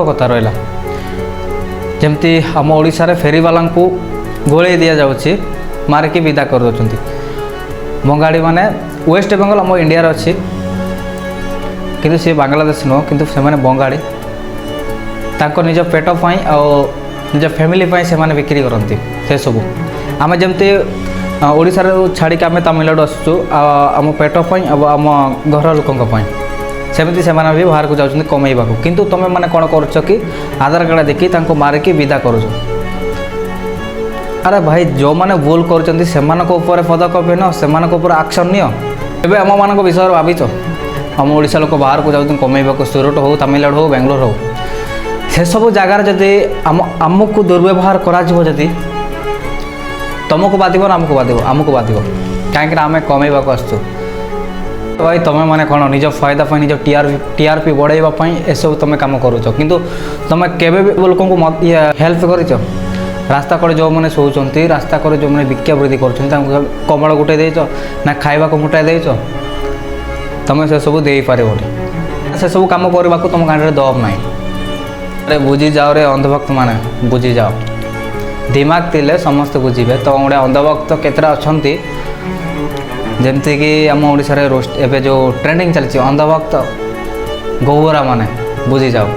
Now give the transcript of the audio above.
କଥା ରହିଲା ଯେମିତି ଆମ ଓଡ଼ିଶାରେ ଫେରିବାଲାଙ୍କୁ ଗୋଳେଇ ଦିଆଯାଉଛି ମାରିକି ବିଦା କରିଦେଉଛନ୍ତି। ବଙ୍ଗାଳୀମାନେ ୱେଷ୍ଟ ବେଙ୍ଗଲ ଆମ ଇଣ୍ଡିଆରେ ଅଛି କିନ୍ତୁ ସେ ବାଂଲାଦେଶ ନୁହଁ, କିନ୍ତୁ ସେମାନେ ବଙ୍ଗାଳୀ। ତାଙ୍କ ନିଜ ପେଟ ପାଇଁ ଆଉ ନିଜ ଫ୍ୟାମିଲି ପାଇଁ ସେମାନେ ବିକ୍ରି କରନ୍ତି ସେସବୁ। ଆମେ ଯେମିତି ଓଡ଼ିଶାରୁ ଛାଡ଼ିକି ଆମେ ତାମିଲନାଡ଼ୁ ଆସୁଛୁ ଆମ ପେଟ ପାଇଁ ଆଉ ଆମ ଘର ଲୋକଙ୍କ ପାଇଁ, ସେମିତି ସେମାନେ ବି ବାହାରକୁ ଯାଉଛନ୍ତି କମେଇବାକୁ। କିନ୍ତୁ ତୁମେମାନେ କ'ଣ କରୁଛ କି ଆଧାର କାର୍ଡ଼ ଦେଖି ତାଙ୍କୁ ମାରିକି ବିଦା କରୁଛ। ଆରେ ଭାଇ, ଯେଉଁମାନେ ଭୁଲ କରୁଛନ୍ତି ସେମାନଙ୍କ ଉପରେ ପଦକ୍ଷେପ ନିଅ, ସେମାନଙ୍କ ଉପରେ ଆକ୍ସନ୍ ନିଅ। ଏବେ ଆମମାନଙ୍କ ବିଷୟରେ ଭାବିଛ? ଆମ ଓଡ଼ିଶା ଲୋକ ବାହାରକୁ ଯାଉଛନ୍ତି କମେଇବାକୁ, ସୁରଟ ହେଉ, ତାମିଲନାଡ଼ୁ ହେଉ, ବାଙ୍ଗଲୋର ହେଉ, ସେସବୁ ଜାଗାରେ ଯଦି ଆମକୁ ଦୁର୍ବ୍ୟବହାର କରାଯିବ, ଯଦି ତୁମକୁ ବାଧିବ ନା ଆମକୁ ବାଧିବ, କାହିଁକିନା ଆମେ କମେଇବାକୁ ଆସିଛୁ। ଭାଇ ତୁମେମାନେ କ'ଣ ନିଜ ଫାଇଦା ପାଇଁ, ନିଜ ଟିଆର୍ପି ବଢ଼ାଇବା ପାଇଁ ଏସବୁ ତୁମେ କାମ କରୁଛ, କିନ୍ତୁ ତୁମେ କେବେ ବି ଲୋକଙ୍କୁ ହେଲ୍ପ କରିଛ? ରାସ୍ତା କଡ଼େ ଯେଉଁମାନେ ଶୋଉଛନ୍ତି, ରାସ୍ତା କଡ଼େ ଯେଉଁମାନେ ଭିକ୍ଷା ବୃତ୍ତି କରୁଛନ୍ତି, ତାଙ୍କୁ କମଳ ଗୋଟାଇ ଦେଇଛ ନା ଖାଇବାକୁ ମୁଠାଇ ଦେଇଛ? ତୁମେ ସେସବୁ ଦେଇପାରିବନି। ସେସବୁ କାମ କରିବାକୁ ତୁମ ଗାଁରେ ଦମ୍ ନାହିଁ। ଆରେ ବୁଝିଯାଅ ରେ ଅନ୍ଧଭକ୍ତ ମାନେ, ବୁଝିଯାଅ। ଦିମାଗ ଥିଲେ ସମସ୍ତେ ବୁଝିବେ। ତ ଗୋଟେ ଅନ୍ଧଭକ୍ତ କେତେଟା ଅଛନ୍ତି, ଯେମିତିକି ଆମ ଓଡ଼ିଶାରେ ଏବେ ଯେଉଁ ଟ୍ରେଣ୍ଡିଂ ଚାଲିଛି ଅନ୍ଧଭକ୍ତ ଗୌରା ମାନେ, ବୁଝିଯାଅ।